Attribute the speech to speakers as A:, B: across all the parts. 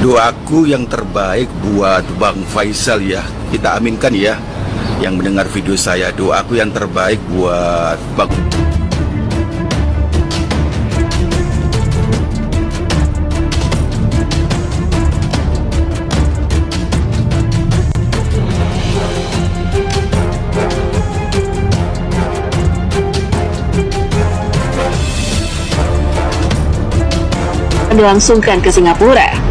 A: Doaku yang terbaik buat Bang Faisal ya. Kita aminkan ya. Yang mendengar video saya, doaku yang terbaik buat Bang.
B: Dilangsungkan ke Singapura.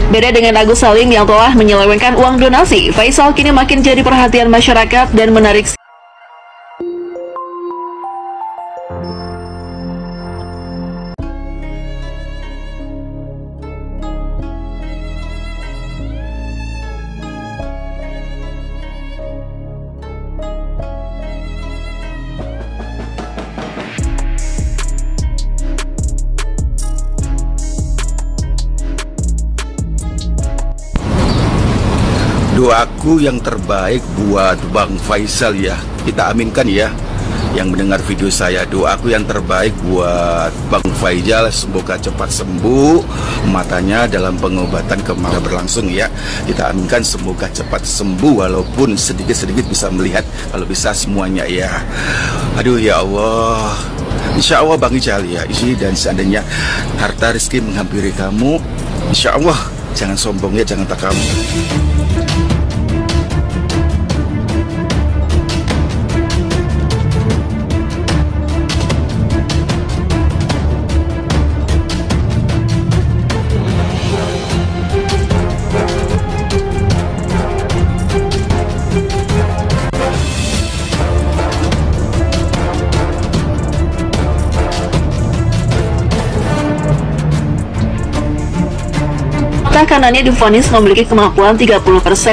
B: Beda dengan Agus Salim yang telah menyelewengkan uang donasi, Faisal kini makin jadi perhatian masyarakat dan menarik.
A: Doaku yang terbaik buat Bang Faisal ya. Kita aminkan ya. Yang mendengar video saya, doaku yang terbaik buat Bang Faisal, semoga cepat sembuh, matanya dalam pengobatan kemarin berlangsung ya. Kita aminkan semoga cepat sembuh, walaupun sedikit-sedikit bisa melihat, kalau bisa semuanya ya. Aduh ya Allah. Insya Allah Bang Ijal ya, isi dan seandainya harta rezeki menghampiri kamu, insya Allah jangan sombong ya, jangan takabur.
B: Kanannya divonis memiliki kemampuan 30%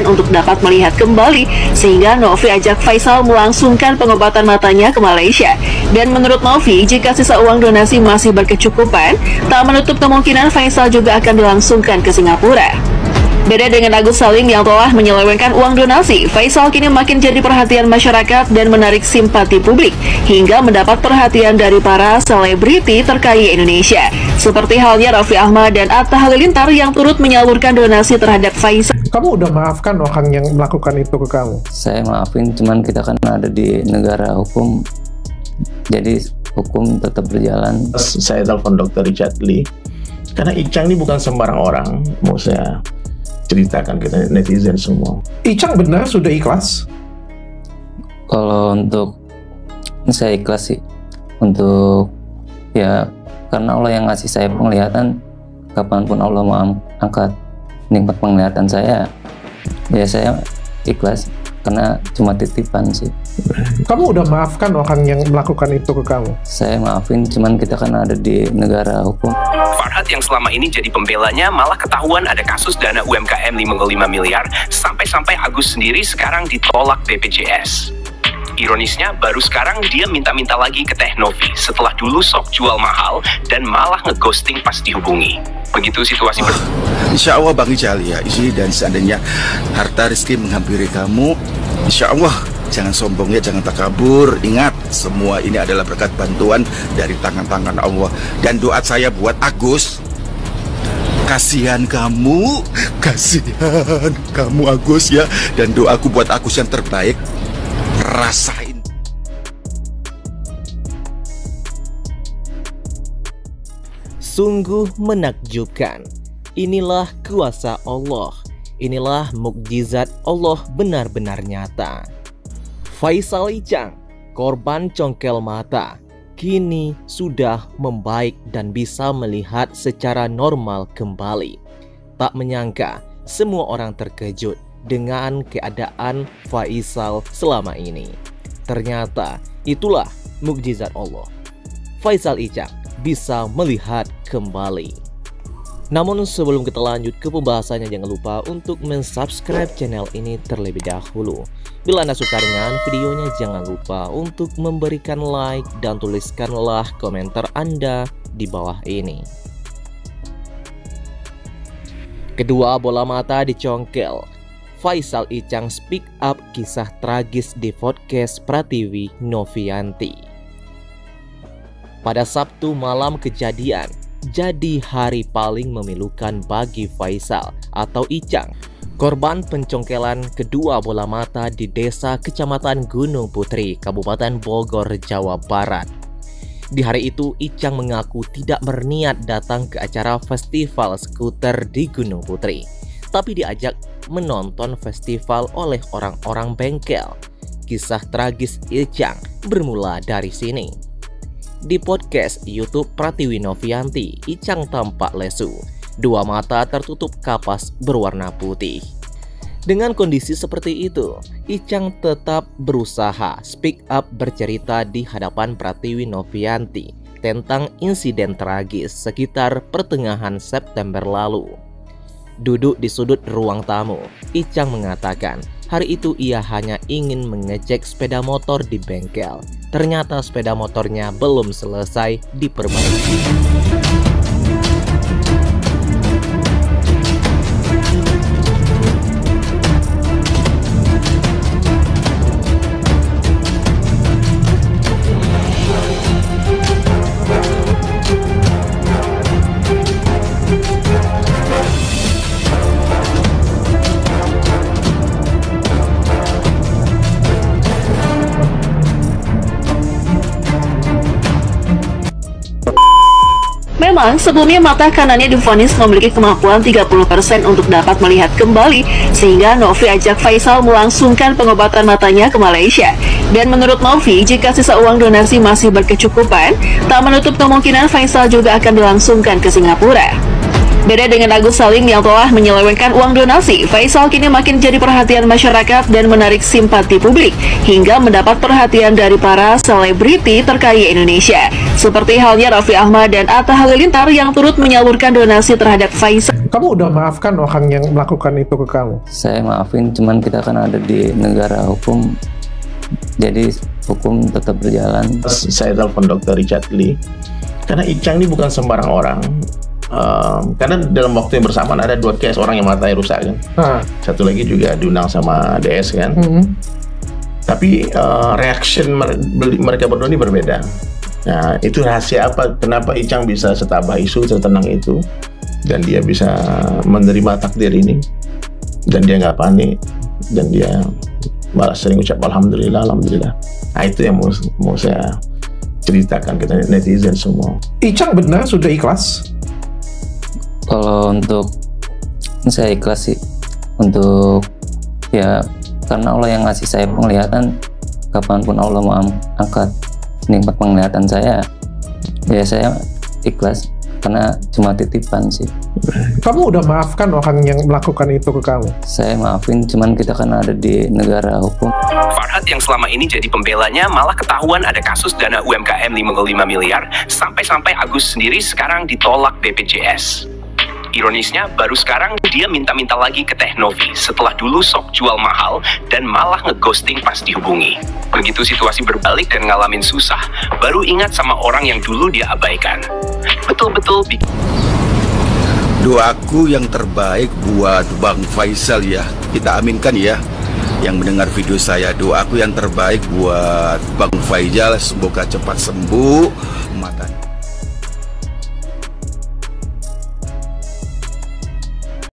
B: untuk dapat melihat kembali, sehingga Novi ajak Faisal melangsungkan pengobatan matanya ke Malaysia. Dan menurut Novi, jika sisa uang donasi masih berkecukupan, tak menutup kemungkinan Faisal juga akan dilangsungkan ke Singapura. Beda dengan Agus Salim yang telah menyelewengkan uang donasi, Faisal kini makin jadi perhatian masyarakat dan menarik simpati publik, hingga mendapat perhatian dari para selebriti terkaya Indonesia. Seperti halnya Raffi Ahmad dan Atta Halilintar yang turut menyalurkan donasi terhadap Faisal.
C: Kamu udah maafkan orang yang melakukan itu ke kamu?
D: Saya maafin, cuman kita kan ada di negara hukum, jadi hukum tetap berjalan.
E: Saya telepon Dr. Richard Lee, karena Icang ini bukan sembarang orang, mau saya ceritakan ke netizen semua.
C: Icang benar sudah ikhlas?
D: Kalau untuk saya ikhlas sih, untuk ya karena Allah yang ngasih saya penglihatan, kapanpun Allah mau angkat nikmat penglihatan saya, ya saya ikhlas karena cuma titipan sih.
C: Kamu udah maafkan orang yang melakukan itu ke kamu?
D: Saya maafin, cuman kita kan ada di negara hukum.
F: Farhad yang selama ini jadi pembelanya malah ketahuan ada kasus dana UMKM 5 miliar, sampai-sampai Agus sendiri sekarang ditolak BPJS. Ironisnya, baru sekarang dia minta-minta lagi ke Teh Novi setelah dulu sok jual mahal dan malah ngeghosting pas dihubungi. Begitu situasi
A: Insya Allah Bang Ijal ya, isi dan seandainya harta rezeki menghampiri kamu, insya Allah jangan sombong ya, jangan takabur. Ingat, semua ini adalah berkat bantuan dari tangan-tangan Allah. Dan doa saya buat Agus, kasihan kamu Agus ya. Dan doaku buat Agus yang terbaik, rasain.
G: Sungguh menakjubkan. Inilah kuasa Allah. Inilah mukjizat Allah benar-benar nyata. Faisal Icang, korban congkel mata, kini sudah membaik dan bisa melihat secara normal kembali. Tak menyangka, semua orang terkejut dengan keadaan Faisal selama ini. Ternyata itulah mukjizat Allah. Faisal Icang bisa melihat kembali. Namun sebelum kita lanjut ke pembahasannya, jangan lupa untuk mensubscribe channel ini terlebih dahulu. Bila Anda suka dengan videonya, jangan lupa untuk memberikan like dan tuliskanlah komentar Anda di bawah ini. Kedua bola mata dicongkel. Faisal Icang speak up kisah tragis di podcast Pratiwi Novianti. Pada Sabtu malam kejadian, jadi hari paling memilukan bagi Faisal atau Icang, korban pencongkelan kedua bola mata di desa Kecamatan Gunung Putri, Kabupaten Bogor, Jawa Barat. Di hari itu, Icang mengaku tidak berniat datang ke acara festival skuter di Gunung Putri, tapi diajak menonton festival oleh orang-orang bengkel. Kisah tragis Icang bermula dari sini. Di podcast YouTube Pratiwi Novianti, Icang tampak lesu, dua mata tertutup kapas berwarna putih. Dengan kondisi seperti itu, Icang tetap berusaha speak up bercerita di hadapan Pratiwi Novianti tentang insiden tragis sekitar pertengahan September lalu. Duduk di sudut ruang tamu, Icang mengatakan hari itu ia hanya ingin mengecek sepeda motor di bengkel. Ternyata sepeda motornya belum selesai diperbaiki.
B: Memang sebelumnya mata kanannya divonis memiliki kemampuan 30% untuk dapat melihat kembali, sehingga Novi ajak Faisal melangsungkan pengobatan matanya ke Malaysia. Dan menurut Novi, jika sisa uang donasi masih berkecukupan, tak menutup kemungkinan Faisal juga akan dilangsungkan ke Singapura. Beda dengan Agus Salim yang telah menyelewengkan uang donasi, Faisal kini makin jadi perhatian masyarakat dan menarik simpati publik, hingga mendapat perhatian dari para selebriti terkaya Indonesia, seperti halnya Raffi Ahmad dan Atta Halilintar yang turut menyalurkan donasi terhadap Faisal.
C: Kamu udah maafkan orang yang melakukan itu ke kamu?
D: Saya maafin, cuman kita kan ada di negara hukum, jadi hukum tetap berjalan.
E: Saya telepon Dr. Richard Lee, karena Icang ini bukan sembarang orang. Karena dalam waktu yang bersamaan ada dua case orang yang matanya rusak kan. Satu lagi juga diundang sama DS kan. Tapi reaction mereka berdua ini berbeda. Nah, itu rahasia apa? Kenapa Icang bisa setabah isu, setenang itu, dan dia bisa menerima takdir ini, dan dia nggak panik, dan dia malah sering ucap alhamdulillah, alhamdulillah. Nah, itu yang mau saya ceritakan ke netizen semua.
C: Icang benar sudah ikhlas?
D: Kalau untuk saya ikhlas sih, untuk ya karena Allah yang ngasih saya penglihatan, kapanpun Allah mau angkat nikmat penglihatan saya, ya saya ikhlas karena cuma titipan sih.
C: Kamu udah maafkan orang yang melakukan itu ke kamu?
D: Saya maafin, cuman kita kan ada di negara hukum.
F: Farhad yang selama ini jadi pembelanya malah ketahuan ada kasus dana UMKM 5,5 miliar, sampai-sampai Agus sendiri sekarang ditolak BPJS. Ironisnya, baru sekarang dia minta-minta lagi ke Teh Novi setelah dulu sok jual mahal dan malah ngeghosting pas dihubungi. Begitu situasi berbalik dan ngalamin susah, baru ingat sama orang yang dulu dia abaikan. Betul-betul
A: Doaku yang terbaik buat Bang Faisal ya. Kita aminkan ya, yang mendengar video saya. Doaku yang terbaik buat Bang Faisal, semoga cepat sembuh matanya.